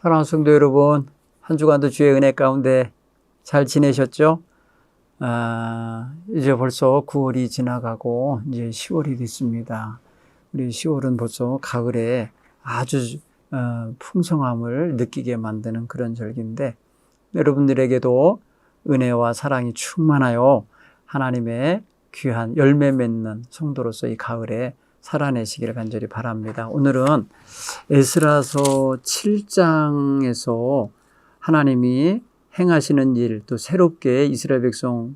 사랑하는 성도 여러분, 한 주간도 주의 은혜 가운데 잘 지내셨죠? 이제 벌써 9월이 지나가고 이제 10월이 됐습니다. 우리 10월은 벌써 가을에 아주 풍성함을 느끼게 만드는 그런 절기인데, 여러분들에게도 은혜와 사랑이 충만하여 하나님의 귀한 열매 맺는 성도로서 이 가을에 살아내시기를 간절히 바랍니다. 오늘은 에스라서 7장에서 하나님이 행하시는 일, 또 새롭게 이스라엘 백성,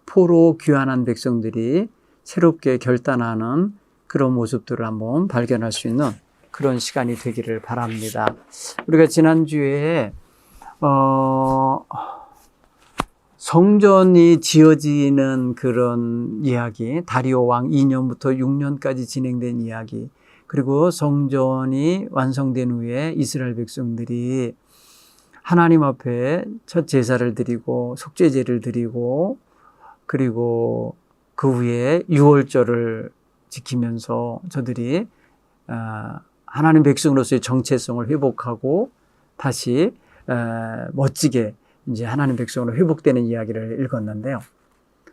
포로 귀환한 백성들이 새롭게 결단하는 그런 모습들을 한번 발견할 수 있는 그런 시간이 되기를 바랍니다. 우리가 지난주에 성전이 지어지는 그런 이야기, 다리오 왕 2년부터 6년까지 진행된 이야기, 그리고 성전이 완성된 후에 이스라엘 백성들이 하나님 앞에 첫 제사를 드리고 속죄제를 드리고, 그리고 그 후에 유월절을 지키면서 저들이 하나님 백성으로서의 정체성을 회복하고 다시 멋지게 이제 하나님 백성으로 회복되는 이야기를 읽었는데요.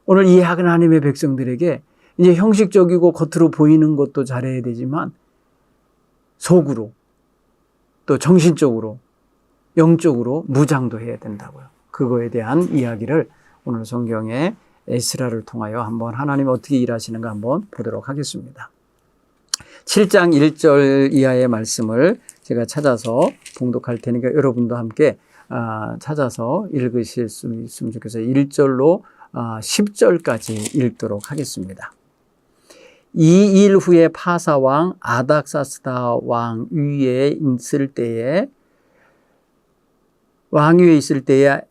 오늘 이 하나님의 백성들에게 이제 형식적이고 겉으로 보이는 것도 잘해야 되지만 속으로 또 정신적으로 영적으로 무장도 해야 된다고요. 그거에 대한 이야기를 오늘 성경의 에스라를 통하여 한번 하나님이 어떻게 일하시는가 한번 보도록 하겠습니다. 7장 1절 이하의 말씀을 제가 찾아서 봉독할 테니까 여러분도 함께 찾아서 읽으실 수 있으면 좋겠어요. 1절로 10절까지 읽도록 하겠습니다. 이 일 후에 파사왕 아닥사스다 왕 위에 있을 때에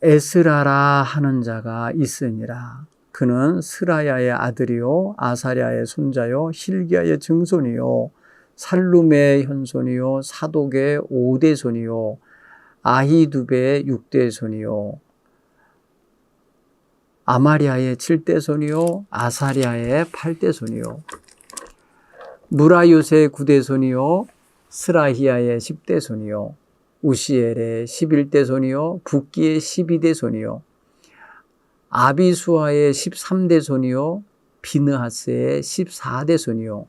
에스라라 하는 자가 있으니라. 그는 스라야의 아들이요 아사랴의 손자요 hil기야의 증손이요 살룸의 현손이요 사독의 5대 손이요 아히두베의 6대 손이요 아마리아의 7대 손이요 아사랴의 8대 손이요 무라요스의 9대 손이요 스라히야의 10대 손이요 우시엘의 11대 손이요 붓기의 12대 손이요 아비수아의 13대 손이요 비느하스의 14대 손이요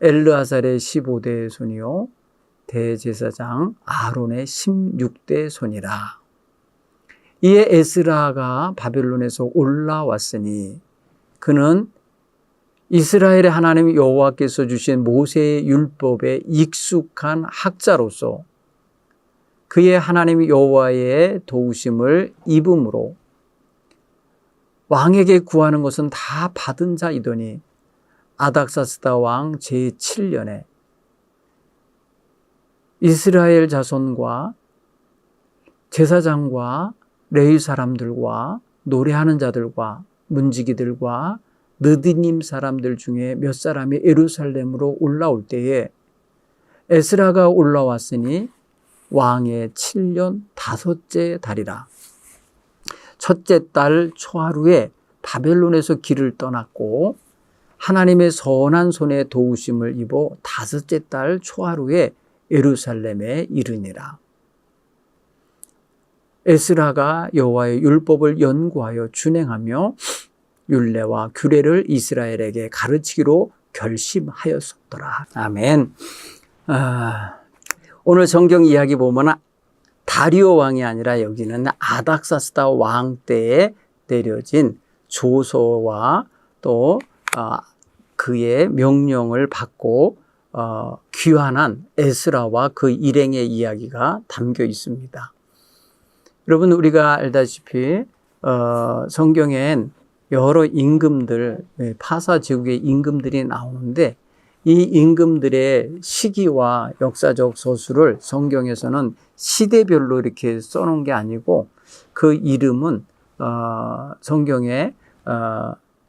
엘르아살의 15대 손이요 대제사장 아론의 16대 손이라. 이에 에스라가 바벨론에서 올라왔으니 그는 이스라엘의 하나님 여호와께서 주신 모세의 율법에 익숙한 학자로서 그의 하나님 여호와의 도우심을 입음으로 왕에게 구하는 것은 다 받은 자이더니 아닥사스다 왕 제7년에 이스라엘 자손과 제사장과 레위 사람들과 노래하는 자들과 문지기들과 느디님 사람들 중에 몇 사람이 예루살렘으로 올라올 때에 에스라가 올라왔으니 왕의 7년 5째 달이라. 첫째 달 초하루에 바벨론에서 길을 떠났고 하나님의 선한 손에 도우심을 입어 5째 달 초하루에 예루살렘에 이르니라. 에스라가 여호와의 율법을 연구하여 준행하며 율례와 규례를 이스라엘에게 가르치기로 결심하였었더라. 아멘. 오늘 성경 이야기 보면 다리오 왕이 아니라 여기는 아닥사스다 왕 때에 내려진 조서와 또 그의 명령을 받고 귀환한 에스라와 그 일행의 이야기가 담겨 있습니다. 여러분, 우리가 알다시피 성경엔 여러 임금들, 파사 제국의 임금들이 나오는데 이 임금들의 시기와 역사적 서술을 성경에서는 시대별로 이렇게 써놓은 게 아니고 그 이름은 성경에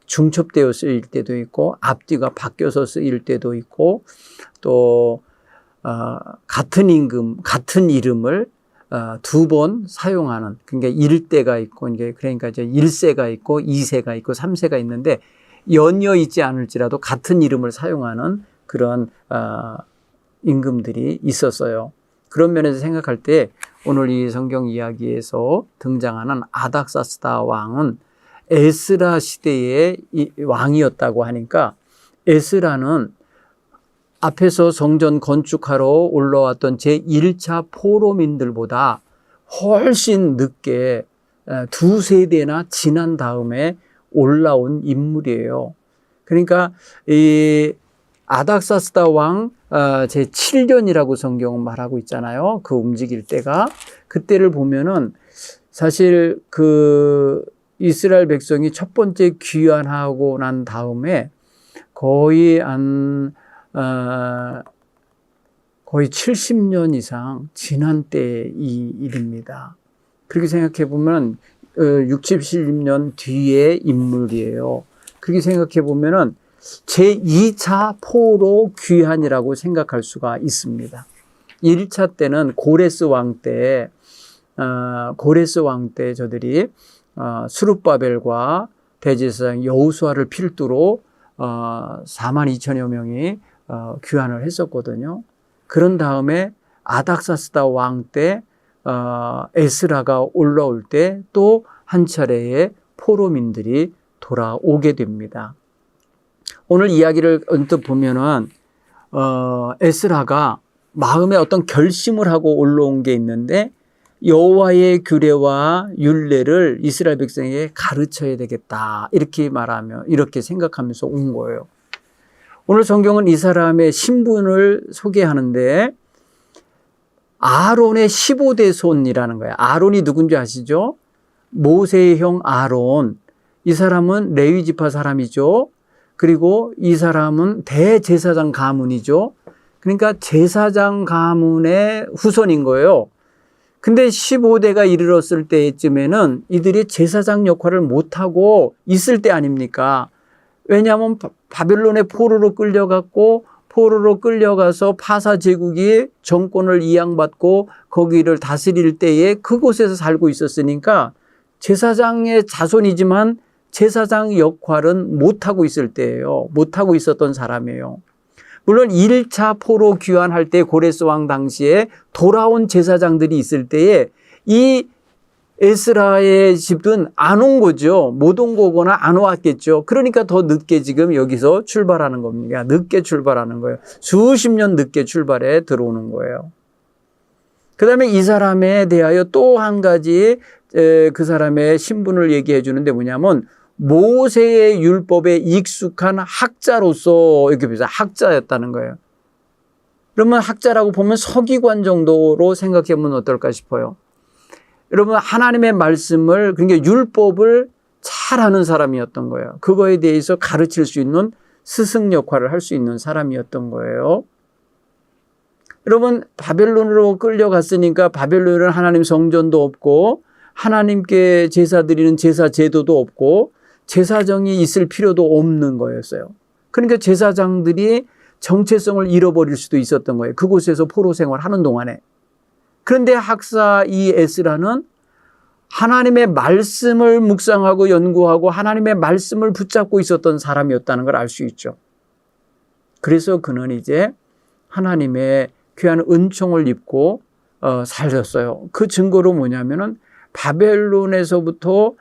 중첩되어 쓰일 때도 있고 앞뒤가 바뀌어서 쓰일 때도 있고 또 같은 임금, 같은 이름을 두 번 사용하는, 그러니까 1대가 있고, 그러니까 이제 1세가 있고, 2세가 있고, 3세가 있는데, 연이어 있지 않을지라도 같은 이름을 사용하는 그런 임금들이 있었어요. 그런 면에서 생각할 때 오늘 이 성경 이야기에서 등장하는 아닥사스다 왕은 에스라 시대의 왕이었다고 하니까 에스라는 앞에서 성전 건축하러 올라왔던 제1차 포로민들보다 훨씬 늦게 두세 대나 지난 다음에 올라온 인물이에요. 그러니까 이 아닥사스다 왕 제7년이라고 성경은 말하고 있잖아요. 그 움직일 때가. 그때를 보면은 사실 그 이스라엘 백성이 첫 번째 귀환하고 난 다음에 거의 70년 이상 지난 때의 이 일입니다. 그렇게 생각해 보면 60, 70년 뒤의 인물이에요. 그렇게 생각해 보면은 제2차 포로 귀환이라고 생각할 수가 있습니다. 1차 때는 고레스 왕 때 저들이 스룹바벨과 대제사장 여호수아를 필두로 4만 2천여 명이 귀환을 했었거든요. 그런 다음에 아닥사스다 왕 때 에스라가 올라올 때 또 한 차례의 포로민들이 돌아오게 됩니다. 오늘 이야기를 언뜻 보면은 에스라가 마음에 어떤 결심을 하고 올라온 게 있는데 여호와의 규례와 율례를 이스라엘 백성에게 가르쳐야 되겠다 이렇게 말하며 이렇게 생각하면서 온 거예요. 오늘 성경은 이 사람의 신분을 소개하는데 아론의 15대 손이라는 거예요. 아론이 누군지 아시죠? 모세의 형 아론. 이 사람은 레위 지파 사람이죠. 그리고 이 사람은 대제사장 가문이죠. 그러니까 제사장 가문의 후손인 거예요. 근데 15대가 이르렀을 때쯤에는 이들이 제사장 역할을 못하고 있을 때 아닙니까? 왜냐하면 바벨론의 포로로 끌려가서 파사 제국이 정권을 이양받고 거기를 다스릴 때에 그곳에서 살고 있었으니까 제사장의 자손이지만 제사장 역할은 못하고 있을 때예요. 못하고 있었던 사람이에요. 물론 1차 포로 귀환할 때 고레스 왕 당시에 돌아온 제사장들이 있을 때에 이 에스라의 집은 안 온 거죠. 못 온 거거나 안 왔겠죠. 그러니까 더 늦게 지금 여기서 출발하는 겁니다. 늦게 출발하는 거예요. 수십 년 늦게 출발해 들어오는 거예요. 그 다음에 이 사람에 대하여 또 한 가지 그 사람의 신분을 얘기해 주는데 뭐냐면 모세의 율법에 익숙한 학자로서 이렇게 비슷한 학자였다는 거예요. 그러면 학자라고 보면 서기관 정도로 생각해 보면 어떨까 싶어요. 여러분 하나님의 말씀을 그러니까 율법을 잘 아는 사람이었던 거예요. 그거에 대해서 가르칠 수 있는 스승 역할을 할 수 있는 사람이었던 거예요. 여러분 바벨론으로 끌려갔으니까 바벨론은 하나님 성전도 없고 하나님께 제사 드리는 제사 제도도 없고 제사장이 있을 필요도 없는 거였어요. 그러니까 제사장들이 정체성을 잃어버릴 수도 있었던 거예요. 그곳에서 포로 생활하는 동안에. 그런데 학사 이 에스라는 하나님의 말씀을 묵상하고 연구하고 하나님의 말씀을 붙잡고 있었던 사람이었다는 걸 알 수 있죠. 그래서 그는 이제 하나님의 귀한 은총을 입고 살렸어요. 그 증거로 뭐냐면은 바벨론에서부터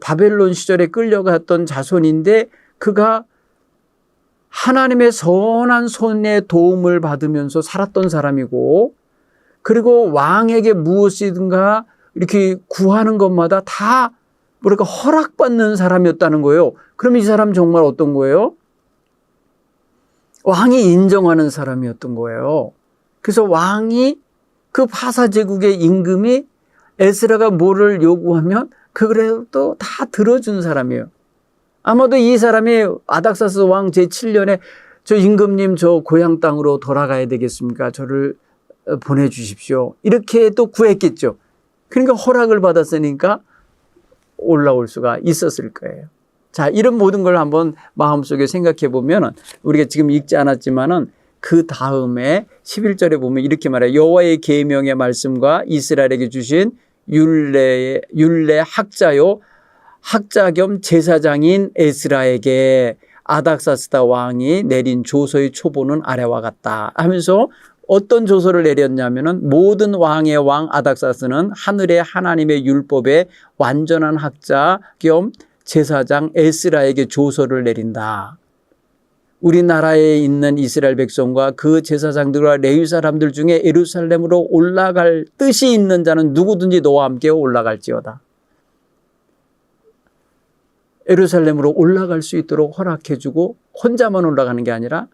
바벨론 시절에 끌려갔던 자손인데 그가 하나님의 선한 손의 도움을 받으면서 살았던 사람이고 그리고 왕에게 무엇이든가 이렇게 구하는 것마다 다 뭐랄까 허락받는 사람이었다는 거예요. 그럼 이 사람 정말 어떤 거예요? 왕이 인정하는 사람이었던 거예요. 그래서 왕이 그 파사 제국의 임금이 에스라가 뭐를 요구하면 그래도 다 들어준 사람이에요. 아마도 이 사람이 아닥사스 왕 제7년에 저 임금님 저 고향 땅으로 돌아가야 되겠습니까? 저를 보내주십시오. 이렇게 또 구했겠죠. 그러니까 허락을 받았으니까 올라올 수가 있었을 거예요. 자, 이런 모든 걸 한번 마음속에 생각해 보면 우리가 지금 읽지 않았지만은 그 다음에 11절에 보면 이렇게 말해요. 여호와의 계명의 말씀과 이스라엘에게 주신 율례 학자요 학자 겸 제사장인 에스라에게 아닥사스다 왕이 내린 조서의 초보는 아래와 같다 하면서 어떤 조서를 내렸냐면은 모든 왕의 왕 아닥사스는 하늘의 하나님의 율법의 완전한 학자 겸 제사장 에스라에게 조서를 내린다. 우리나라에 있는 이스라엘 백성과 그 제사장들과 레위 사람들 중에 예루살렘으로 올라갈 뜻이 있는 자는 누구든지 너와 함께 올라갈지어다. 예루살렘으로 올라갈 수 있도록 허락해주고 혼자만 올라가는 게 아니라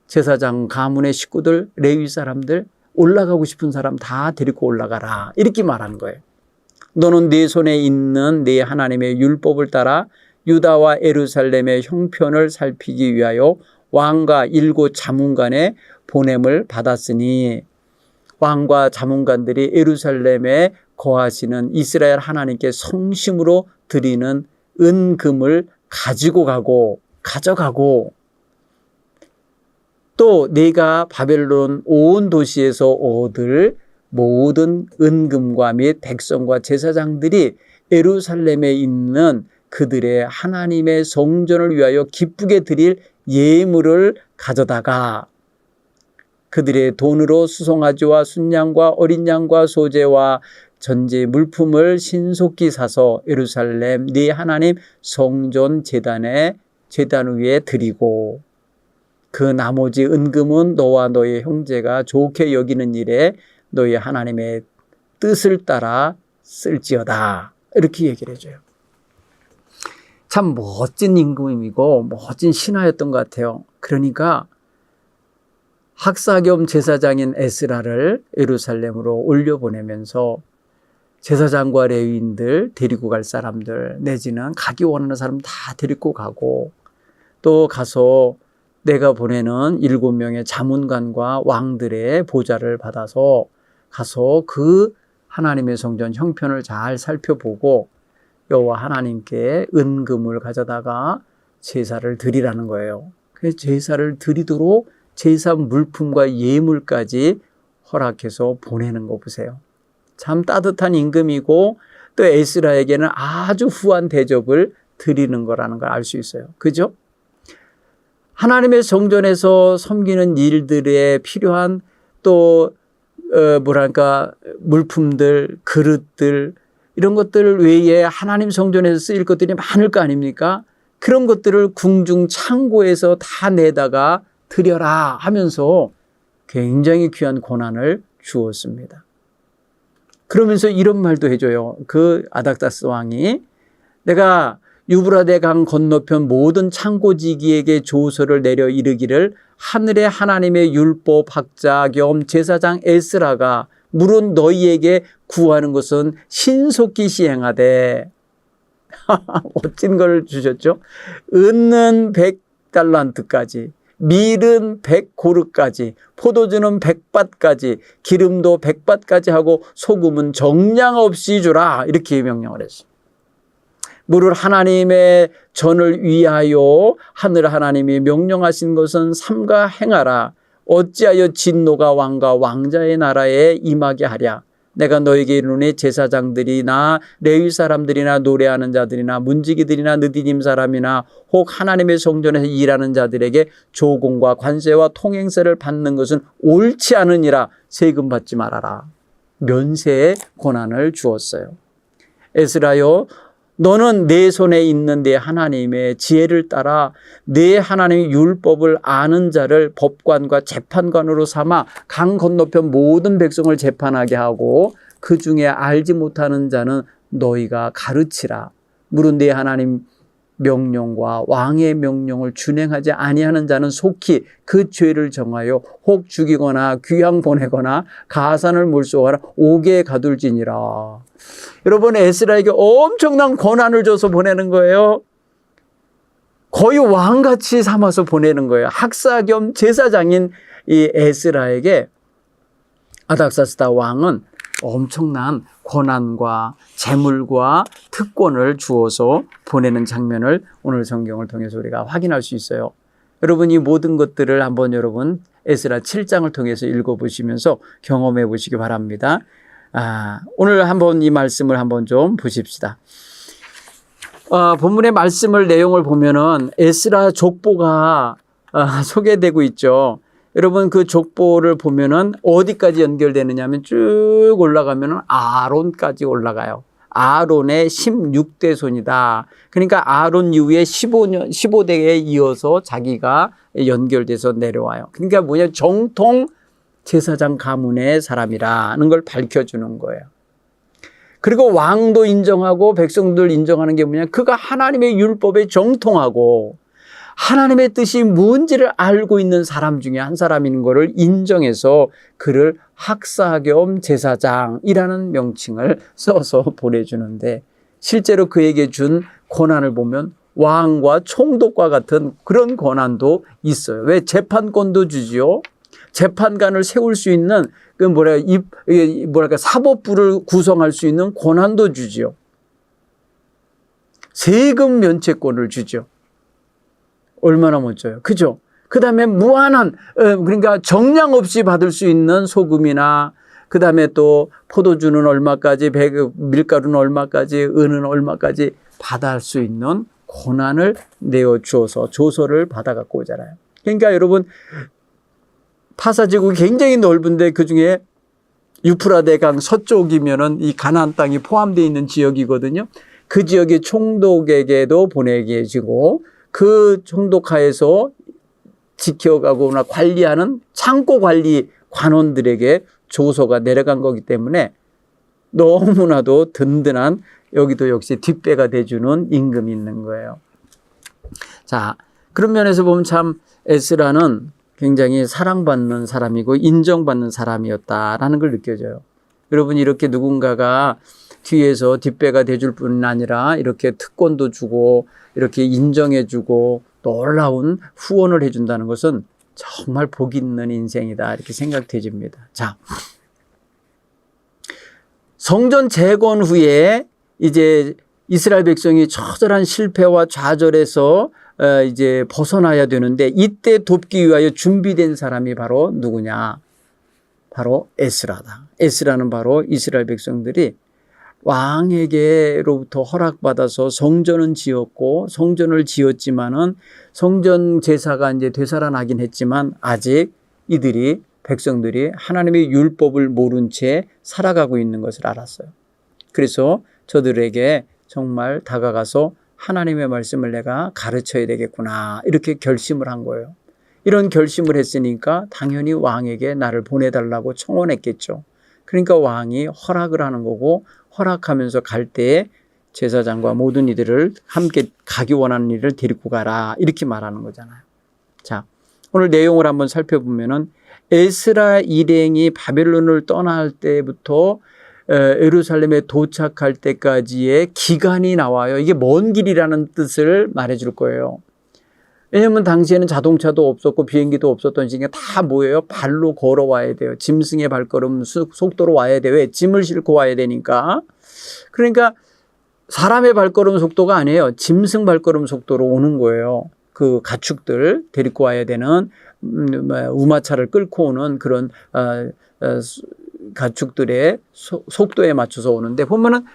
제사장 가문의 식구들, 레위 사람들, 올라가고 싶은 사람 다 데리고 올라가라. 이렇게 말하는 거예요. 너는 네 손에 있는 네 하나님의 율법을 따라 유다와 예루살렘의 형편을 살피기 위하여 왕과 일곱 자문관의 보냄을 받았으니, 왕과 자문관들이 예루살렘에 거하시는 이스라엘 하나님께 성심으로 드리는 은금을 가져가고 또 네가 바벨론 온 도시에서 얻을 모든 은금과 및 백성과 제사장들이 예루살렘에 있는 그들의 하나님의 성전을 위하여 기쁘게 드릴 예물을 가져다가 그들의 돈으로 수송아지와 순양과 어린 양과 소재와 전제 물품을 신속히 사서 예루살렘 네 하나님 성전 제단 위에 드리고, 그 나머지 은금은 너와 너의 형제가 좋게 여기는 일에 너희 하나님의 뜻을 따라 쓸지어다. 이렇게 얘기를 해줘요. 참 멋진 임금이고 멋진 신하였던 것 같아요. 그러니까 학사 겸 제사장인 에스라를 예루살렘으로 올려보내면서 제사장과 레위인들, 데리고 갈 사람들 내지는 가기 원하는 사람 다 데리고 가고, 또 가서 내가 보내는 7명의 자문관과 왕들의 보좌를 받아서 가서 그 하나님의 성전 형편을 잘 살펴보고 여호와 하나님께 은금을 가져다가 제사를 드리라는 거예요. 그래서 제사를 드리도록 제사 물품과 예물까지 허락해서 보내는 거 보세요. 참 따뜻한 임금이고 또 에스라에게는 아주 후한 대접을 드리는 거라는 걸 알 수 있어요. 그죠? 하나님의 성전에서 섬기는 일들에 필요한 또 물품들, 그릇들, 이런 것들 외에 하나님 성전에서 쓰일 것들이 많을 거 아닙니까? 그런 것들을 궁중 창고에서 다 내다가 드려라 하면서 굉장히 귀한 고난을 주었습니다. 그러면서 이런 말도 해줘요. 그 아닥사스 왕이 내가 유브라데 강 건너편 모든 창고지기에게 조서를 내려 이르기를 하늘의 하나님의 율법 학자 겸 제사장 에스라가 물은 너희에게 구하는 것은 신속히 시행하되 멋진 걸 주셨죠. 은은 100달란트까지, 밀은 100고르까지, 포도주는 100밭까지, 기름도 100밭까지 하고 소금은 정량 없이 주라. 이렇게 명령을 했어요. 물을 하나님의 전을 위하여 하늘 하나님이 명령하신 것은 삼가 행하라. 어찌하여 진노가 왕과 왕자의 나라에 임하게 하랴. 내가 너에게 이르노니 제사장들이나 레위 사람들이나 노래하는 자들이나 문지기들이나 느디님 사람이나 혹 하나님의 성전에서 일하는 자들에게 조공과 관세와 통행세를 받는 것은 옳지 않으니라. 세금 받지 말아라. 면세의 권한을 주었어요. 에스라여, 너는 내 손에 있는 내 하나님의 지혜를 따라 내 하나님의 율법을 아는 자를 법관과 재판관으로 삼아 강 건너편 모든 백성을 재판하게 하고 그 중에 알지 못하는 자는 너희가 가르치라. 물은 내 하나님 명령과 왕의 명령을 준행하지 아니하는 자는 속히 그 죄를 정하여 혹 죽이거나 귀양 보내거나 가산을 몰수하거나 옥에 가둘지니라. 여러분, 에스라에게 엄청난 권한을 줘서 보내는 거예요. 거의 왕같이 삼아서 보내는 거예요. 학사 겸 제사장인 이 에스라에게 아닥사스다 왕은 엄청난 권한과 재물과 특권을 주어서 보내는 장면을 오늘 성경을 통해서 우리가 확인할 수 있어요. 여러분, 이 모든 것들을 한번 여러분 에스라 7장을 통해서 읽어보시면서 경험해 보시기 바랍니다. 오늘 한번 이 말씀을 한번 좀 보십시다. 본문의 말씀을 내용을 보면은 에스라 족보가 소개되고 있죠. 여러분 그 족보를 보면은 어디까지 연결되느냐 하면 쭉 올라가면은 아론까지 올라가요. 아론의 16대 손이다. 그러니까 아론 이후에 15대에 이어서 자기가 연결돼서 내려와요. 그러니까 뭐냐, 정통 제사장 가문의 사람이라는 걸 밝혀주는 거예요. 그리고 왕도 인정하고 백성들 인정하는 게 뭐냐, 그가 하나님의 율법에 정통하고 하나님의 뜻이 뭔지를 알고 있는 사람 중에 한 사람인 것을 인정해서 그를 학사 겸 제사장이라는 명칭을 써서 보내주는데, 실제로 그에게 준 권한을 보면 왕과 총독과 같은 그런 권한도 있어요. 왜? 재판권도 주지요. 재판관을 세울 수 있는 사법부를 구성할 수 있는 권한도 주지요. 세금 면책권을 주죠. 얼마나 멋져요. 그죠? 그 다음에 무한한, 그러니까 정량 없이 받을 수 있는 소금이나, 그 다음에 또 포도주는 얼마까지, 밀가루는 얼마까지, 은은 얼마까지 받을 수 있는 권한을 내어주어서 조서를 받아갖고 오잖아요. 그러니까 여러분, 파사지국이 굉장히 넓은데 그 중에 유프라데 강 서쪽이면은 이 가나안 땅이 포함되어 있는 지역이거든요. 그 지역의 총독에게도 보내게지고, 그 총독하에서 지켜가거나 관리하는 창고 관리 관원들에게 조서가 내려간 거기 때문에 너무나도 든든한, 여기도 역시 뒷배가 돼주는 임금이 있는 거예요. 자, 그런 면에서 보면 참 에스라는 굉장히 사랑받는 사람이고 인정받는 사람이었다라는 걸 느껴져요. 여러분, 이렇게 누군가가 뒤에서 뒷배가 돼줄 뿐 아니라 이렇게 특권도 주고 이렇게 인정해주고 놀라운 후원을 해준다는 것은 정말 복 있는 인생이다, 이렇게 생각되집니다. 자, 성전 재건 후에 이제 이스라엘 백성이 처절한 실패와 좌절에서 이제 벗어나야 되는데, 이때 돕기 위하여 준비된 사람이 바로 누구냐? 바로 에스라다. 에스라는 바로 이스라엘 백성들이 왕에게로부터 허락받아서 성전은 지었고, 성전을 지었지만은 성전 제사가 이제 되살아나긴 했지만 아직 이들이, 백성들이 하나님의 율법을 모른 채 살아가고 있는 것을 알았어요. 그래서 저들에게 정말 다가가서 하나님의 말씀을 내가 가르쳐야 되겠구나, 이렇게 결심을 한 거예요. 이런 결심을 했으니까 당연히 왕에게 나를 보내달라고 청원했겠죠. 그러니까 왕이 허락을 하는 거고, 허락하면서 갈 때에 제사장과 모든 이들을 함께 가기 원하는 이를 데리고 가라, 이렇게 말하는 거잖아요. 자, 오늘 내용을 한번 살펴보면은 에스라 일행이 바벨론을 떠날 때부터 예루살렘에 도착할 때까지의 기간이 나와요. 이게 먼 길이라는 뜻을 말해줄 거예요. 왜냐하면 당시에는 자동차도 없었고 비행기도 없었던 시기에 다 뭐예요? 발로 걸어와야 돼요. 짐승의 발걸음 속도로 와야 돼요. 왜? 짐을 싣고 와야 되니까. 그러니까 사람의 발걸음 속도가 아니에요. 짐승 발걸음 속도로 오는 거예요. 그 가축들 데리고 와야 되는 우마차를 끌고 오는 그런 가축들의 속도에 맞춰서 오는데, 보면은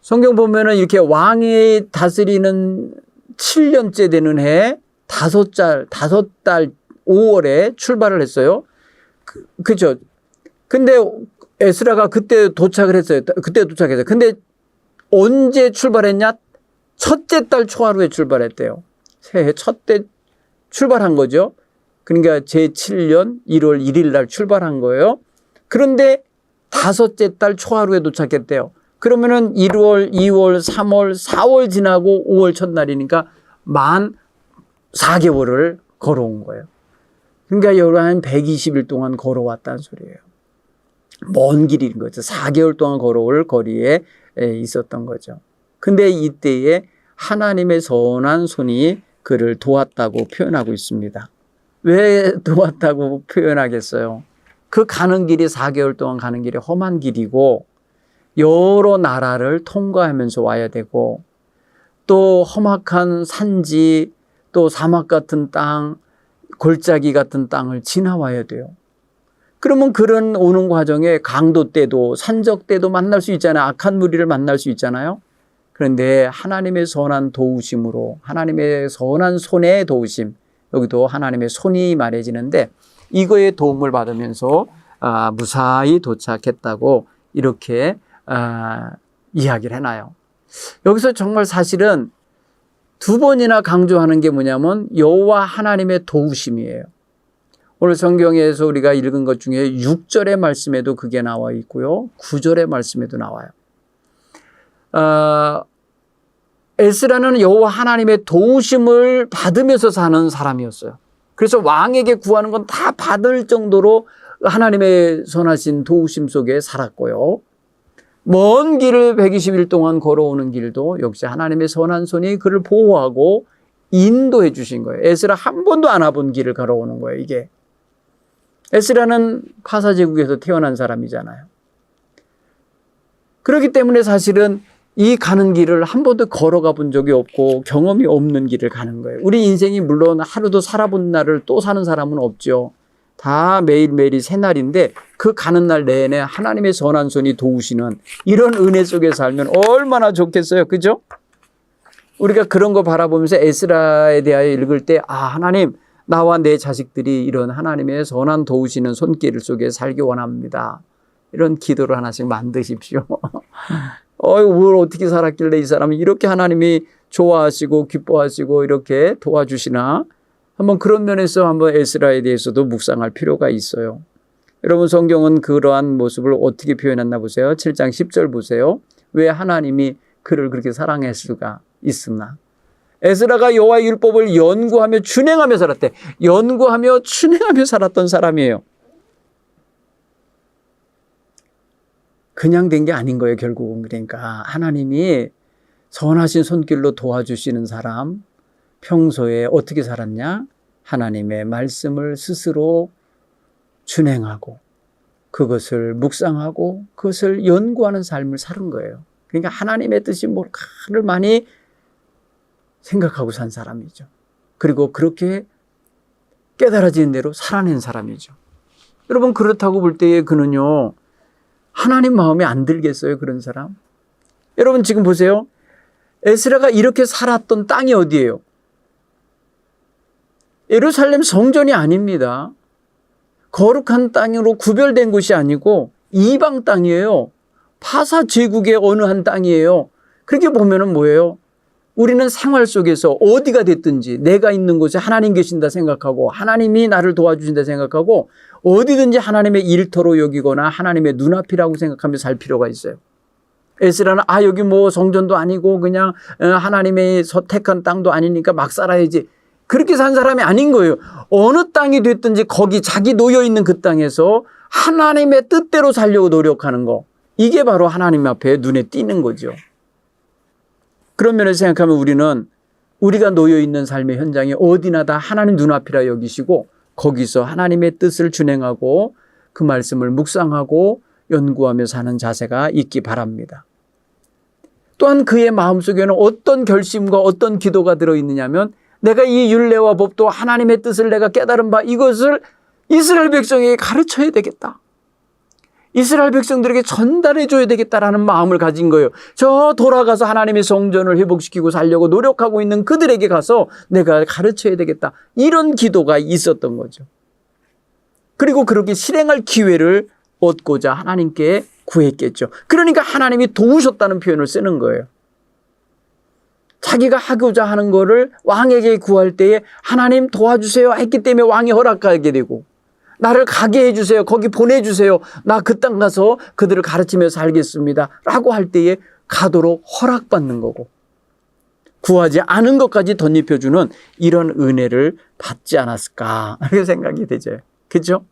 성경 보면은 이렇게 왕이 다스리는 7년째 되는 해 5달 5월에 출발을 했어요. 그죠? 근데 에스라가 그때 도착을 했어요. 그때 도착했어요. 근데 언제 출발했냐? 첫째 달 초하루에 출발했대요. 새해 첫째 출발한 거죠. 그러니까 제7년 1월 1일 날 출발한 거예요. 그런데 5째 달 초하루에 도착했대요. 그러면은 1월, 2월, 3월, 4월 지나고 5월 첫날이니까 만 4개월을 걸어온 거예요. 그러니까 여러 한 120일 동안 걸어왔다는 소리예요. 먼 길인 거죠. 4개월 동안 걸어올 거리에 있었던 거죠. 근데 이때에 하나님의 선한 손이 그를 도왔다고 표현하고 있습니다. 왜 도왔다고 표현하겠어요? 그 가는 길이 4개월 동안 가는 길이 험한 길이고, 여러 나라를 통과하면서 와야 되고, 또 험악한 산지, 또 사막 같은 땅, 골짜기 같은 땅을 지나와야 돼요. 그러면 그런 오는 과정에 강도 때도 산적 때도 만날 수 있잖아요. 악한 무리를 만날 수 있잖아요. 그런데 하나님의 선한 도우심으로, 하나님의 선한 손의 도우심, 여기도 하나님의 손이 말해지는데, 이거에 도움을 받으면서 무사히 도착했다고 이렇게 이야기를 해놔요. 여기서 정말 사실은 두 번이나 강조하는 게 뭐냐면 여호와 하나님의 도우심이에요. 오늘 성경에서 우리가 읽은 것 중에 6절의 말씀에도 그게 나와 있고요. 9절의 말씀에도 나와요. 에스라는 여호와 하나님의 도우심을 받으면서 사는 사람이었어요. 그래서 왕에게 구하는 건 다 받을 정도로 하나님의 선하신 도우심 속에 살았고요. 먼 길을 120일 동안 걸어오는 길도 역시 하나님의 선한 손이 그를 보호하고 인도해 주신 거예요. 에스라 한 번도 안 와본 길을 걸어오는 거예요, 이게. 에스라는 파사제국에서 태어난 사람이잖아요. 그렇기 때문에 사실은 이 가는 길을 한 번도 걸어가 본 적이 없고 경험이 없는 길을 가는 거예요. 우리 인생이 물론 하루도 살아본 날을 또 사는 사람은 없죠. 다 매일매일이 새날인데 그 가는 날 내내 하나님의 선한 손이 도우시는 이런 은혜 속에 살면 얼마나 좋겠어요. 그죠? 우리가 그런 거 바라보면서 에스라에 대하여 읽을 때 하나님, 나와 내 자식들이 이런 하나님의 선한 도우시는 손길 속에 살기 원합니다. 이런 기도를 하나씩 만드십시오. 뭘 어떻게 살았길래 이 사람이 이렇게 하나님이 좋아하시고 기뻐하시고 이렇게 도와주시나? 한번 그런 면에서 한번 에스라에 대해서도 묵상할 필요가 있어요. 여러분, 성경은 그러한 모습을 어떻게 표현했나 보세요. 7장 10절 보세요. 왜 하나님이 그를 그렇게 사랑할 수가 있었나? 에스라가 여호와의 율법을 연구하며 준행하며 살았대. 연구하며 준행하며 살았던 사람이에요. 그냥 된 게 아닌 거예요, 결국은. 그러니까 하나님이 선하신 손길로 도와주시는 사람, 평소에 어떻게 살았냐? 하나님의 말씀을 스스로 준행하고 그것을 묵상하고 그것을 연구하는 삶을 사는 거예요. 그러니까 하나님의 뜻이 뭘까를 많이 생각하고 산 사람이죠. 그리고 그렇게 깨달아지는 대로 살아낸 사람이죠. 여러분, 그렇다고 볼 때에 그는요, 하나님 마음에 안 들겠어요, 그런 사람? 여러분, 지금 보세요. 에스라가 이렇게 살았던 땅이 어디예요? 예루살렘 성전이 아닙니다. 거룩한 땅으로 구별된 곳이 아니고 이방 땅이에요. 파사 제국의 어느 한 땅이에요. 그렇게 보면은 뭐예요? 우리는 생활 속에서 어디가 됐든지 내가 있는 곳에 하나님 계신다 생각하고 하나님이 나를 도와주신다 생각하고 어디든지 하나님의 일터로 여기거나 하나님의 눈앞이라고 생각하며 살 필요가 있어요. 에스라는 여기 뭐 성전도 아니고 그냥 하나님의 택한 땅도 아니니까 막 살아야지. 그렇게 산 사람이 아닌 거예요. 어느 땅이 됐든지 거기 자기 놓여있는 그 땅에서 하나님의 뜻대로 살려고 노력하는 거. 이게 바로 하나님 앞에 눈에 띄는 거죠. 그런 면에서 생각하면 우리는 우리가 놓여있는 삶의 현장에 어디나 다 하나님 눈앞이라 여기시고 거기서 하나님의 뜻을 준행하고 그 말씀을 묵상하고 연구하며 사는 자세가 있기 바랍니다. 또한 그의 마음속에는 어떤 결심과 어떤 기도가 들어있느냐면 내가 이 율례와 법도 하나님의 뜻을 내가 깨달은 바 이것을 이스라엘 백성에게 가르쳐야 되겠다. 이스라엘 백성들에게 전달해 줘야 되겠다라는 마음을 가진 거예요. 저 돌아가서 하나님의 성전을 회복시키고 살려고 노력하고 있는 그들에게 가서 내가 가르쳐야 되겠다. 이런 기도가 있었던 거죠. 그리고 그렇게 실행할 기회를 얻고자 하나님께 구했겠죠. 그러니까 하나님이 도우셨다는 표현을 쓰는 거예요. 자기가 하고자 하는 거를 왕에게 구할 때에 하나님 도와주세요 했기 때문에 왕이 허락하게 되고 나를 가게 해주세요. 거기 보내주세요. 나 그 땅 가서 그들을 가르치며 살겠습니다. 라고 할 때에 가도록 허락받는 거고 구하지 않은 것까지 덧입혀주는 이런 은혜를 받지 않았을까 이렇게 생각이 되죠. 그렇죠?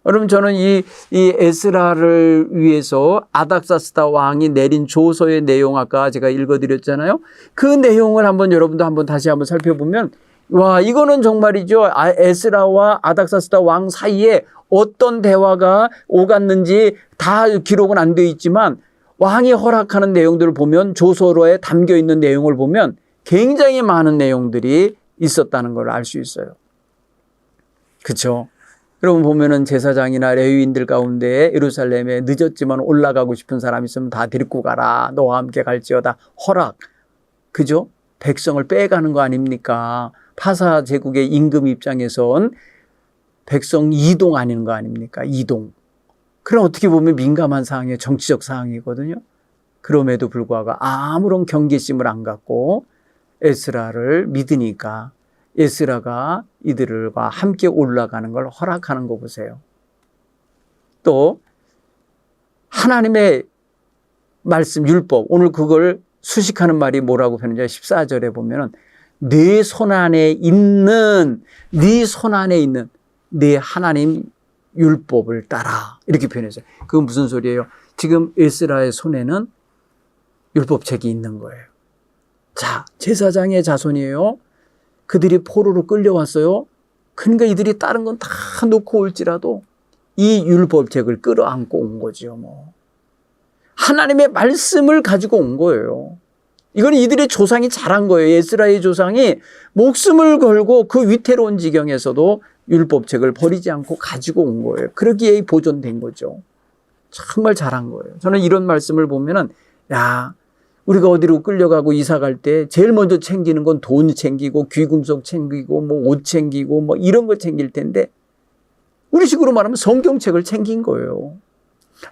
여러분, 저는 이 에스라를 위해서 아닥사스다 왕이 내린 조서의 내용 아까 제가 읽어드렸잖아요. 그 내용을 여러분도 다시 한번 살펴보면 와, 이거는 정말이죠. 에스라와 아닥사스다 왕 사이에 어떤 대화가 오갔는지 다 기록은 안 되어 있지만 왕이 허락하는 내용들을 보면 조서로에 담겨 있는 내용을 보면 굉장히 많은 내용들이 있었다는 걸 알 수 있어요. 그렇죠? 여러분 보면은 제사장이나 레위인들 가운데 예루살렘에 늦었지만 올라가고 싶은 사람 있으면 다 데리고 가라. 너와 함께 갈지어다. 허락. 그죠? 백성을 빼가는 거 아닙니까? 파사 제국의 임금 입장에선 백성 이동 아닌 거 아닙니까? 이동. 그럼 어떻게 보면 민감한 상황이에요. 정치적 상황이거든요. 그럼에도 불구하고 아무런 경계심을 안 갖고 에스라를 믿으니까 에스라가 이들과 함께 올라가는 걸 허락하는 거 보세요. 또 하나님의 말씀, 율법, 오늘 그걸 수식하는 말이 뭐라고 표현하냐? 14절에 보면은 네 손 안에 있는 네 하나님 율법을 따라 이렇게 표현했어요. 그건 무슨 소리예요? 지금 에스라의 손에는 율법책이 있는 거예요. 자, 제사장의 자손이에요. 그들이 포로로 끌려왔어요. 그러니까 이들이 다른 건 다 놓고 올지라도 이 율법책을 끌어안고 온 거죠. 뭐 하나님의 말씀을 가지고 온 거예요. 이건 이들의 조상이 잘한 거예요. 에스라의 조상이 목숨을 걸고 그 위태로운 지경에서도 율법책을 버리지 않고 가지고 온 거예요. 그러기에 보존된 거죠. 정말 잘한 거예요. 저는 이런 말씀을 보면은 야, 우리가 어디로 끌려가고 이사 갈 때 제일 먼저 챙기는 건 돈 챙기고 귀금속 챙기고 뭐 옷 챙기고 뭐 이런 걸 챙길 텐데 우리 식으로 말하면 성경책을 챙긴 거예요.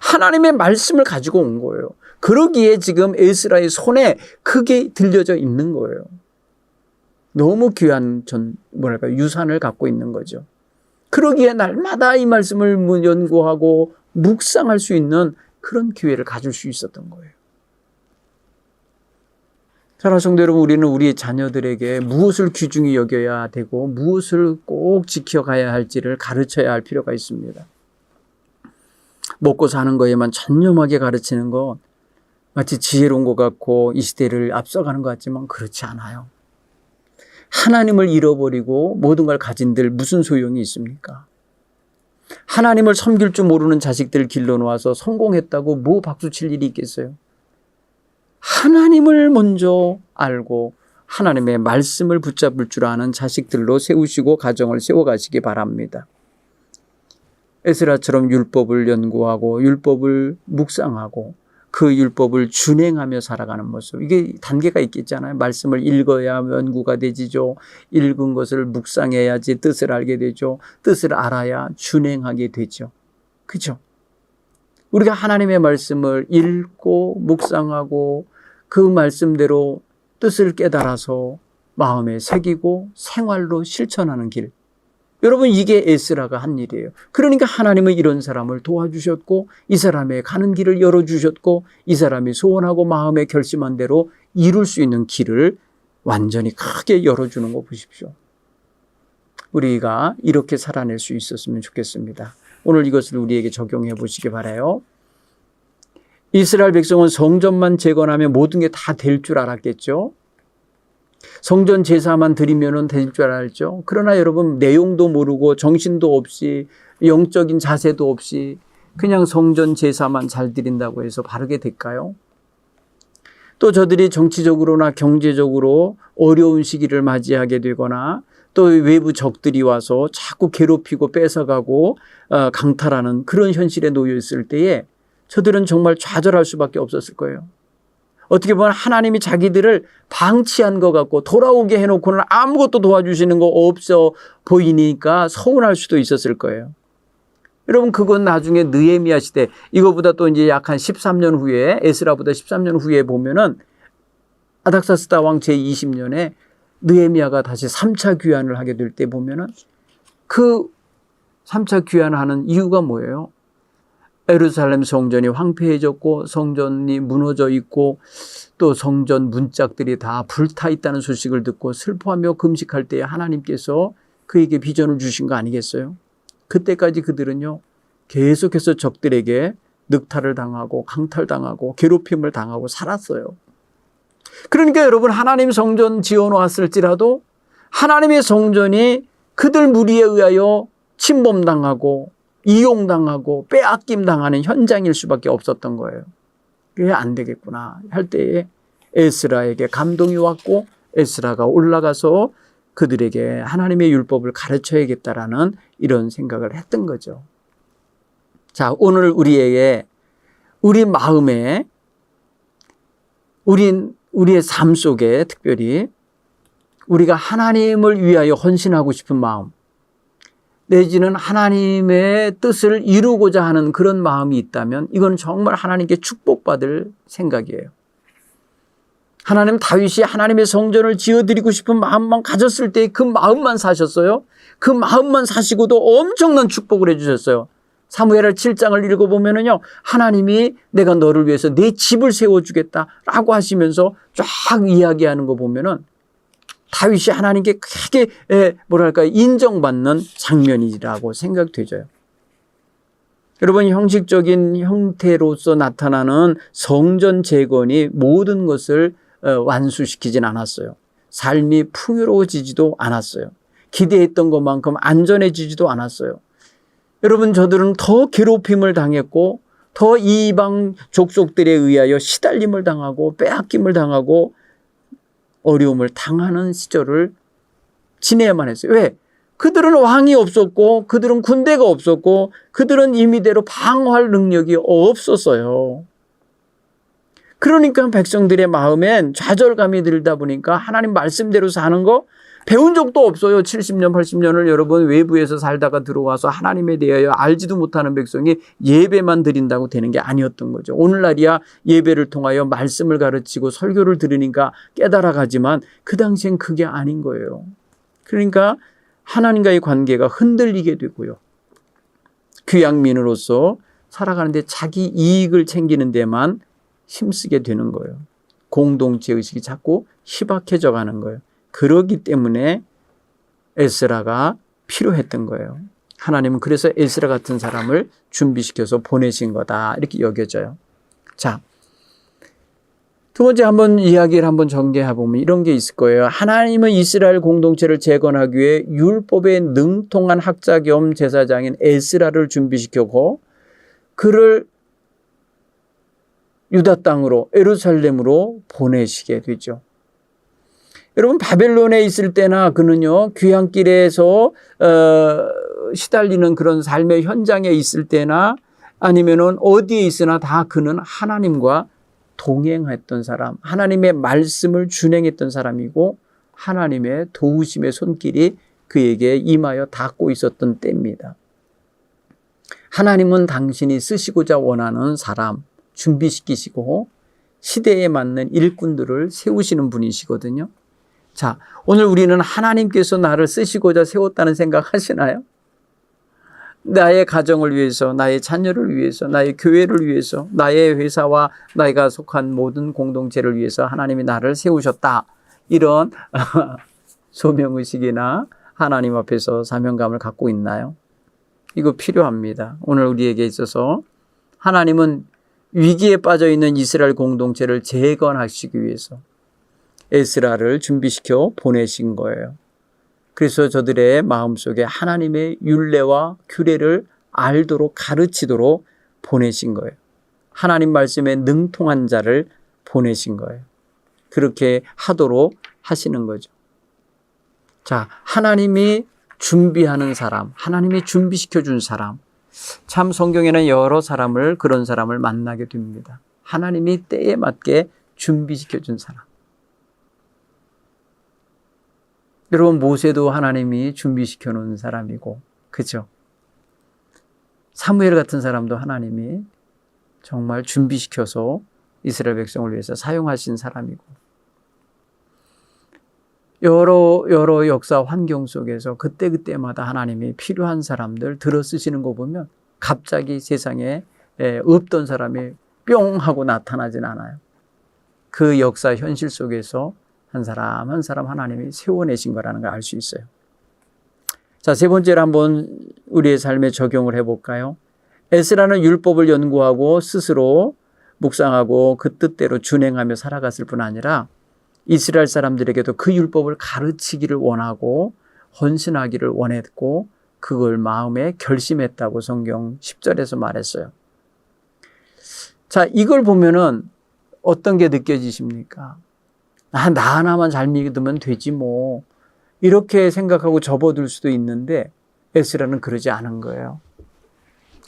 하나님의 말씀을 가지고 온 거예요. 그러기에 지금 에스라의 손에 크게 들려져 있는 거예요. 너무 귀한 유산을 갖고 있는 거죠. 그러기에 날마다 이 말씀을 연구하고 묵상할 수 있는 그런 기회를 가질 수 있었던 거예요. 사랑하는 성도 여러분, 우리는 우리 자녀들에게 무엇을 귀중히 여겨야 되고 무엇을 꼭 지켜가야 할지를 가르쳐야 할 필요가 있습니다. 먹고 사는 거에만 전념하게 가르치는 건 마치 지혜로운 것 같고 이 시대를 앞서가는 것 같지만 그렇지 않아요. 하나님을 잃어버리고 모든 걸 가진들 무슨 소용이 있습니까? 하나님을 섬길 줄 모르는 자식들 길러놓아서 성공했다고 뭐 박수칠 일이 있겠어요? 하나님을 먼저 알고 하나님의 말씀을 붙잡을 줄 아는 자식들로 세우시고 가정을 세워가시기 바랍니다. 에스라처럼 율법을 연구하고 율법을 묵상하고 그 율법을 준행하며 살아가는 모습. 이게 단계가 있겠잖아요. 말씀을 읽어야 연구가 되지죠. 읽은 것을 묵상해야지 뜻을 알게 되죠. 뜻을 알아야 준행하게 되죠. 그죠? 우리가 하나님의 말씀을 읽고 묵상하고 그 말씀대로 뜻을 깨달아서 마음에 새기고 생활로 실천하는 길. 여러분, 이게 에스라가 한 일이에요. 그러니까 하나님은 이런 사람을 도와주셨고 이 사람의 가는 길을 열어주셨고 이 사람이 소원하고 마음에 결심한 대로 이룰 수 있는 길을 완전히 크게 열어주는 거 보십시오. 우리가 이렇게 살아낼 수 있었으면 좋겠습니다. 오늘 이것을 우리에게 적용해 보시기 바라요. 이스라엘 백성은 성전만 재건하면 모든 게 다 될 줄 알았겠죠. 성전 제사만 드리면 될 줄 알죠. 그러나 여러분, 내용도 모르고 정신도 없이 영적인 자세도 없이 그냥 성전 제사만 잘 드린다고 해서 바르게 될까요? 또 저들이 정치적으로나 경제적으로 어려운 시기를 맞이하게 되거나 또 외부 적들이 와서 자꾸 괴롭히고 뺏어가고 강탈하는 그런 현실에 놓여 있을 때에 저들은 정말 좌절할 수밖에 없었을 거예요. 어떻게 보면 하나님이 자기들을 방치한 것 같고 돌아오게 해놓고는 아무것도 도와주시는 거 없어 보이니까 서운할 수도 있었을 거예요. 여러분, 그건 나중에 느헤미야 시대, 이거보다 또 이제 약 한 13년 후에, 에스라보다 13년 후에 보면은 아닥사스다 왕 제20년에 느헤미야가 다시 3차 귀환을 하게 될 때 보면은 그 3차 귀환하는 이유가 뭐예요? 예루살렘 성전이 황폐해졌고 성전이 무너져 있고 또 성전 문짝들이 다 불타 있다는 소식을 듣고 슬퍼하며 금식할 때에 하나님께서 그에게 비전을 주신 거 아니겠어요? 그때까지 그들은요, 계속해서 적들에게 늑탈을 당하고 강탈당하고 괴롭힘을 당하고 살았어요. 그러니까 여러분, 하나님 성전 지어놓았을지라도 하나님의 성전이 그들 무리에 의하여 침범당하고 이용당하고 빼앗김당하는 현장일 수밖에 없었던 거예요. 그게 안 되겠구나 할 때에 에스라에게 감동이 왔고 에스라가 올라가서 그들에게 하나님의 율법을 가르쳐야겠다라는 이런 생각을 했던 거죠. 자, 오늘 우리에게 우리 마음에 우리의 삶 속에 특별히 우리가 하나님을 위하여 헌신하고 싶은 마음, 내지는 하나님의 뜻을 이루고자 하는 그런 마음이 있다면 이건 정말 하나님께 축복받을 생각이에요. 하나님 다윗이 하나님의 성전을 지어드리고 싶은 마음만 가졌을 때 그 마음만 사셨어요. 그 마음만 사시고도 엄청난 축복을 해주셨어요. 사무엘 7장을 읽어보면은요, 하나님이 내가 너를 위해서 내 집을 세워주겠다라고 하시면서 쫙 이야기하는 거 보면은 다윗이 하나님께 크게 인정받는 장면이라고 생각되죠. 여러분, 형식적인 형태로서 나타나는 성전 재건이 모든 것을 완수시키진 않았어요. 삶이 풍요로워지지도 않았어요. 기대했던 것만큼 안전해지지도 않았어요. 여러분, 저들은 더 괴롭힘을 당했고 더 이방 족속들에 의하여 시달림을 당하고 빼앗김을 당하고 어려움을 당하는 시절을 지내야만 했어요. 왜? 그들은 왕이 없었고 그들은 군대가 없었고 그들은 임의대로 방어할 능력이 없었어요. 그러니까 백성들의 마음엔 좌절감이 들다 보니까 하나님 말씀대로 사는 거 배운 적도 없어요. 70년, 80년을 여러분 외부에서 살다가 들어와서 하나님에 대하여 알지도 못하는 백성이 예배만 드린다고 되는 게 아니었던 거죠. 오늘날이야 예배를 통하여 말씀을 가르치고 설교를 들으니까 깨달아가지만 그 당시엔 그게 아닌 거예요. 그러니까 하나님과의 관계가 흔들리게 되고요. 귀양민으로서 살아가는데 자기 이익을 챙기는 데만 힘쓰게 되는 거예요. 공동체 의식이 자꾸 희박해져 가는 거예요. 그러기 때문에 에스라가 필요했던 거예요. 하나님은 그래서 에스라 같은 사람을 준비시켜서 보내신 거다 이렇게 여겨져요. 자, 두 번째 한번 이야기를 한번 전개해 보면 이런 게 있을 거예요. 하나님은 이스라엘 공동체를 재건하기 위해 율법에 능통한 학자 겸 제사장인 에스라를 준비시켰고 그를 유다 땅으로 예루살렘으로 보내시게 되죠. 여러분, 바벨론에 있을 때나 그는요, 귀향길에서 시달리는 그런 삶의 현장에 있을 때나 아니면은 어디에 있으나 다 그는 하나님과 동행했던 사람, 하나님의 말씀을 준행했던 사람이고 하나님의 도우심의 손길이 그에게 임하여 닿고 있었던 때입니다. 하나님은 당신이 쓰시고자 원하는 사람 준비시키시고 시대에 맞는 일꾼들을 세우시는 분이시거든요. 자, 오늘 우리는 하나님께서 나를 쓰시고자 세웠다는 생각 하시나요? 나의 가정을 위해서, 나의 자녀를 위해서, 나의 교회를 위해서, 나의 회사와 나이가 속한 모든 공동체를 위해서 하나님이 나를 세우셨다. 이런 소명의식이나 하나님 앞에서 사명감을 갖고 있나요? 이거 필요합니다. 오늘 우리에게 있어서 하나님은 위기에 빠져 있는 이스라엘 공동체를 재건하시기 위해서 에스라를 준비시켜 보내신 거예요. 그래서 저들의 마음속에 하나님의 율례와 규례를 알도록 가르치도록 보내신 거예요. 하나님 말씀에 능통한 자를 보내신 거예요. 그렇게 하도록 하시는 거죠. 자, 하나님이 준비하는 사람, 하나님이 준비시켜 준 사람, 참 성경에는 여러 사람을 그런 사람을 만나게 됩니다. 하나님이 때에 맞게 준비시켜 준 사람. 여러분, 모세도 하나님이 준비시켜 놓은 사람이고, 그죠? 사무엘 같은 사람도 하나님이 정말 준비시켜서 이스라엘 백성을 위해서 사용하신 사람이고, 여러 역사 환경 속에서 그때그때마다 하나님이 필요한 사람들 들어 쓰시는 거 보면 갑자기 세상에 없던 사람이 뿅 하고 나타나진 않아요. 그 역사 현실 속에서 한 사람 한 사람 하나님이 세워내신 거라는 걸 알 수 있어요. 자, 세 번째로 한번 우리의 삶에 적용을 해볼까요? 에스라는 율법을 연구하고 스스로 묵상하고 그 뜻대로 준행하며 살아갔을 뿐 아니라 이스라엘 사람들에게도 그 율법을 가르치기를 원하고 헌신하기를 원했고 그걸 마음에 결심했다고 성경 10절에서 말했어요. 자, 이걸 보면은 어떤 게 느껴지십니까? 나 하나만 잘 믿으면 되지 뭐, 이렇게 생각하고 접어들 수도 있는데 에스라는 그러지 않은 거예요.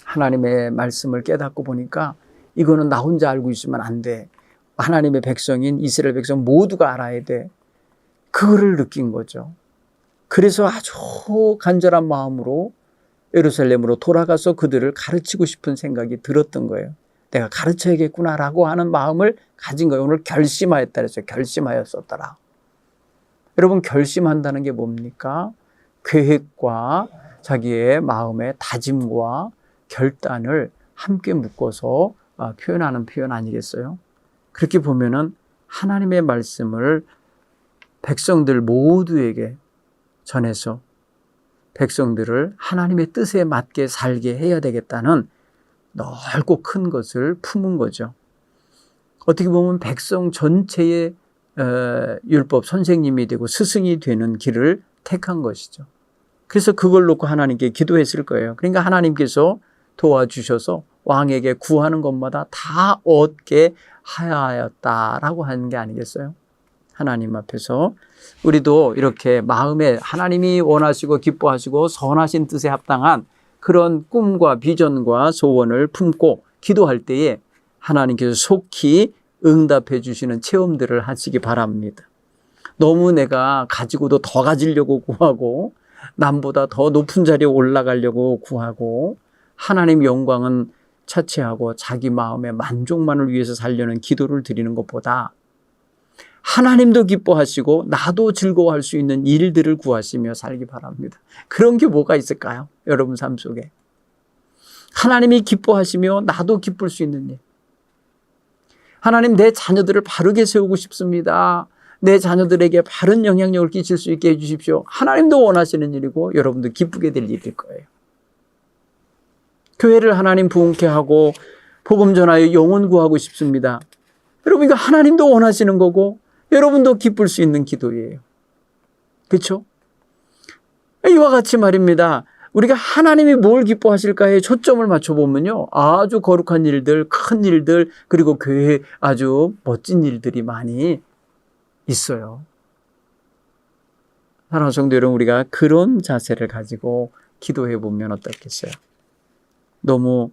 하나님의 말씀을 깨닫고 보니까 이거는 나 혼자 알고 있으면 안 돼. 하나님의 백성인 이스라엘 백성 모두가 알아야 돼. 그거를 느낀 거죠. 그래서 아주 간절한 마음으로 예루살렘으로 돌아가서 그들을 가르치고 싶은 생각이 들었던 거예요. 내가 가르쳐야겠구나라고 하는 마음을 가진 거예요. 오늘 결심하였다 그랬어요. 결심하였었더라. 여러분, 결심한다는 게 뭡니까? 계획과 자기의 마음의 다짐과 결단을 함께 묶어서 표현하는 표현 아니겠어요? 그렇게 보면은 하나님의 말씀을 백성들 모두에게 전해서 백성들을 하나님의 뜻에 맞게 살게 해야 되겠다는 넓고 큰 것을 품은 거죠. 어떻게 보면 백성 전체의 율법 선생님이 되고 스승이 되는 길을 택한 것이죠. 그래서 그걸 놓고 하나님께 기도했을 거예요. 그러니까 하나님께서 도와주셔서 왕에게 구하는 것마다 다 얻게 하였다라고 하는 게 아니겠어요? 하나님 앞에서 우리도 이렇게 마음에 하나님이 원하시고 기뻐하시고 선하신 뜻에 합당한 그런 꿈과 비전과 소원을 품고 기도할 때에 하나님께서 속히 응답해 주시는 체험들을 하시기 바랍니다. 너무 내가 가지고도 더 가지려고 구하고 남보다 더 높은 자리에 올라가려고 구하고 하나님 영광은 차치하고 자기 마음의 만족만을 위해서 살려는 기도를 드리는 것보다 하나님도 기뻐하시고 나도 즐거워할 수 있는 일들을 구하시며 살기 바랍니다. 그런 게 뭐가 있을까요? 여러분 삶 속에. 하나님이 기뻐하시며 나도 기쁠 수 있는 일. 하나님, 내 자녀들을 바르게 세우고 싶습니다. 내 자녀들에게 바른 영향력을 끼칠 수 있게 해주십시오. 하나님도 원하시는 일이고 여러분도 기쁘게 될 일일 거예요. 교회를 하나님 부흥케 하고 복음 전하여 영혼 구하고 싶습니다. 여러분, 이거 하나님도 원하시는 거고 여러분도 기쁠 수 있는 기도예요. 그렇죠? 이와 같이 말입니다. 우리가 하나님이 뭘 기뻐하실까에 초점을 맞춰보면요, 아주 거룩한 일들, 큰 일들, 그리고 교회에 아주 멋진 일들이 많이 있어요. 사랑하는 성도 여러분, 우리가 그런 자세를 가지고 기도해 보면 어떻겠어요? 너무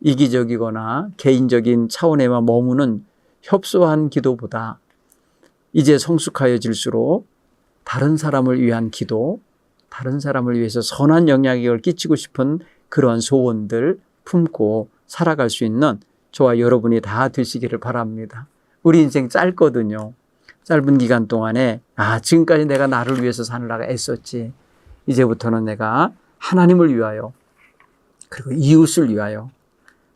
이기적이거나 개인적인 차원에만 머무는 협소한 기도보다 이제 성숙하여질수록 다른 사람을 위한 기도, 다른 사람을 위해서 선한 영향력을 끼치고 싶은 그러한 소원들 품고 살아갈 수 있는 저와 여러분이 다 되시기를 바랍니다. 우리 인생 짧거든요. 짧은 기간 동안에 지금까지 내가 나를 위해서 사느라고 애썼지. 이제부터는 내가 하나님을 위하여 그리고 이웃을 위하여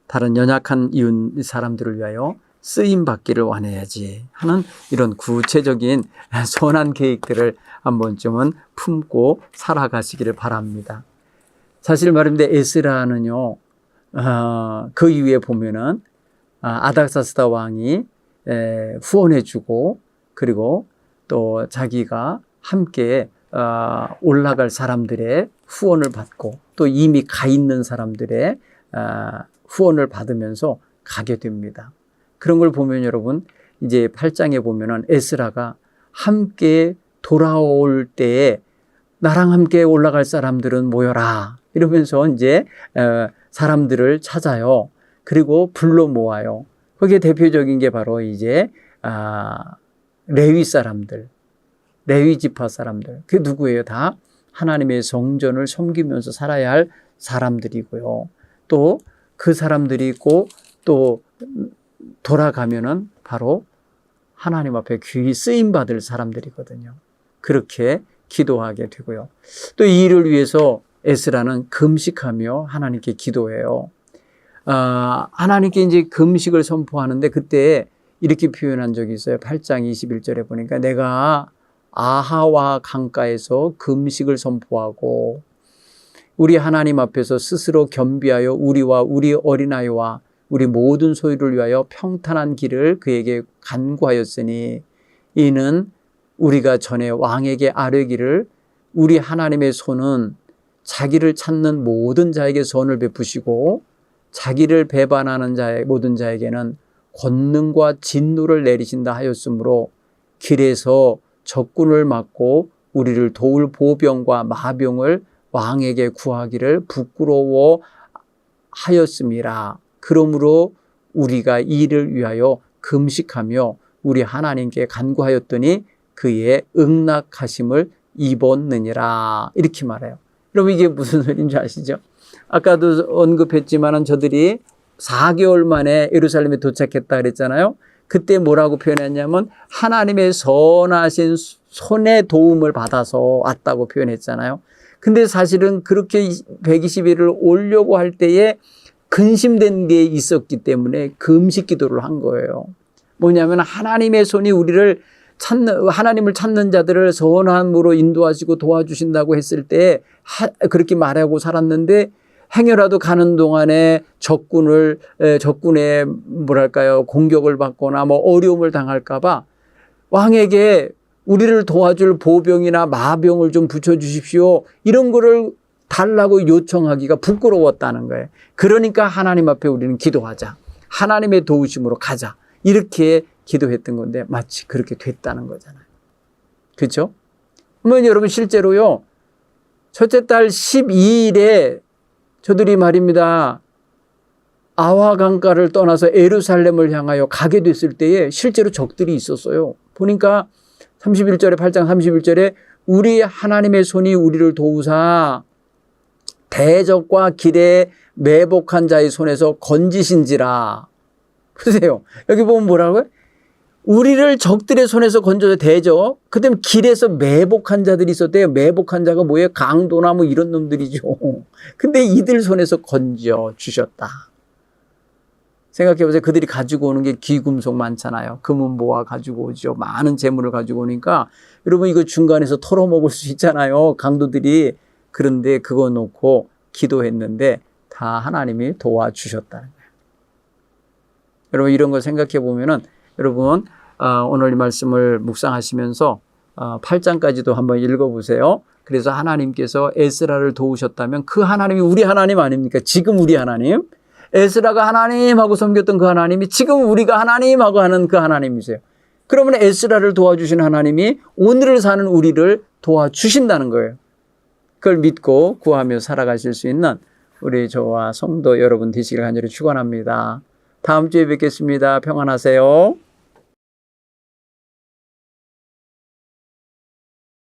다른 연약한 이웃 사람들을 위하여 쓰임받기를 원해야지 하는 이런 구체적인 선한 계획들을 한 번쯤은 품고 살아가시기를 바랍니다. 사실 말입니다. 에스라는요, 그 이후에 보면은 아닥사스다 왕이 후원해주고 그리고 또 자기가 함께 올라갈 사람들의 후원을 받고 또 이미 가 있는 사람들의 후원을 받으면서 가게 됩니다. 그런 걸 보면 여러분, 이제 8장에 보면은 에스라가 함께 돌아올 때에 나랑 함께 올라갈 사람들은 모여라 이러면서 이제 사람들을 찾아요. 그리고 불러 모아요. 거기에 대표적인 게 바로 이제 레위 사람들, 레위 지파 사람들. 그게 누구예요? 다 하나님의 성전을 섬기면서 살아야 할 사람들이고요. 또 그 사람들이 있고 또 돌아가면은 바로 하나님 앞에 귀히 쓰임 받을 사람들이거든요. 그렇게 기도하게 되고요. 또 이 일을 위해서 에스라는 금식하며 하나님께 기도해요. 하나님께 이제 금식을 선포하는데 그때 이렇게 표현한 적이 있어요. 8장 21절에 보니까 내가 아하와 강가에서 금식을 선포하고 우리 하나님 앞에서 스스로 겸비하여 우리와 우리 어린아이와 우리 모든 소유를 위하여 평탄한 길을 그에게 간구하였으니 이는 우리가 전에 왕에게 아뢰기를 우리 하나님의 손은 자기를 찾는 모든 자에게 선을 베푸시고 자기를 배반하는 모든 자에게는 권능과 진노를 내리신다 하였으므로 길에서 적군을 막고 우리를 도울 보병과 마병을 왕에게 구하기를 부끄러워 하였음이라. 그러므로 우리가 이 일을 위하여 금식하며 우리 하나님께 간구하였더니 그의 응낙하심을 입었느니라. 이렇게 말해요. 여러분, 이게 무슨 소리인지 아시죠? 아까도 언급했지만은 저들이 4개월 만에 예루살렘에 도착했다 그랬잖아요. 그때 뭐라고 표현했냐면 하나님의 선하신 손의 도움을 받아서 왔다고 표현했잖아요. 근데 사실은 그렇게 120일을 오려고 할 때에 근심된 게 있었기 때문에 금식 기도를 한 거예요. 뭐냐면 하나님의 손이 우리를 하나님을 찾는 자들을 선함으로 인도하시고 도와주신다고 했을 때 그렇게 말하고 살았는데 행여라도 가는 동안에 적군의 뭐랄까요, 공격을 받거나 뭐 어려움을 당할까 봐 왕에게 우리를 도와줄 보병이나 마병을 좀 붙여주십시오. 이런 거를 달라고 요청하기가 부끄러웠다는 거예요. 그러니까 하나님 앞에 우리는 기도하자. 하나님의 도우심으로 가자. 이렇게 기도했던 건데 마치 그렇게 됐다는 거잖아요. 그렇죠? 그러면 여러분 실제로요. 첫째 달 12일에 저들이 말입니다. 아와 강가를 떠나서 예루살렘을 향하여 가게 됐을 때에 실제로 적들이 있었어요. 보니까 31절에 8장 31절에 우리 하나님의 손이 우리를 도우사 대적과 길에 매복한 자의 손에서 건지신지라. 보세요. 여기 보면 뭐라고요? 우리를 적들의 손에서 건져서 대적. 그다음에 길에서 매복한 자들이 있었대요. 매복한 자가 뭐예요? 강도나 뭐 이런 놈들이죠. 근데 이들 손에서 건져 주셨다. 생각해 보세요. 그들이 가지고 오는 게 귀금속 많잖아요. 금은보화 가지고 오죠. 많은 재물을 가지고 오니까 여러분 이거 중간에서 털어먹을 수 있잖아요. 강도들이. 그런데 그거 놓고 기도했는데 다 하나님이 도와주셨다는 거예요. 여러분 이런 걸 생각해 보면은 여러분 오늘 이 말씀을 묵상하시면서 8장까지도 한번 읽어보세요. 그래서 하나님께서 에스라를 도우셨다면 그 하나님이 우리 하나님 아닙니까? 지금 우리 하나님. 에스라가 하나님하고 섬겼던 그 하나님이 지금 우리가 하나님하고 하는 그 하나님이세요. 그러면 에스라를 도와주신 하나님이 오늘을 사는 우리를 도와주신다는 거예요. 그걸 믿고 구하며 살아가실 수 있는 우리 저와 성도 여러분 되시길 간절히 축원합니다. 다음 주에 뵙겠습니다. 평안하세요.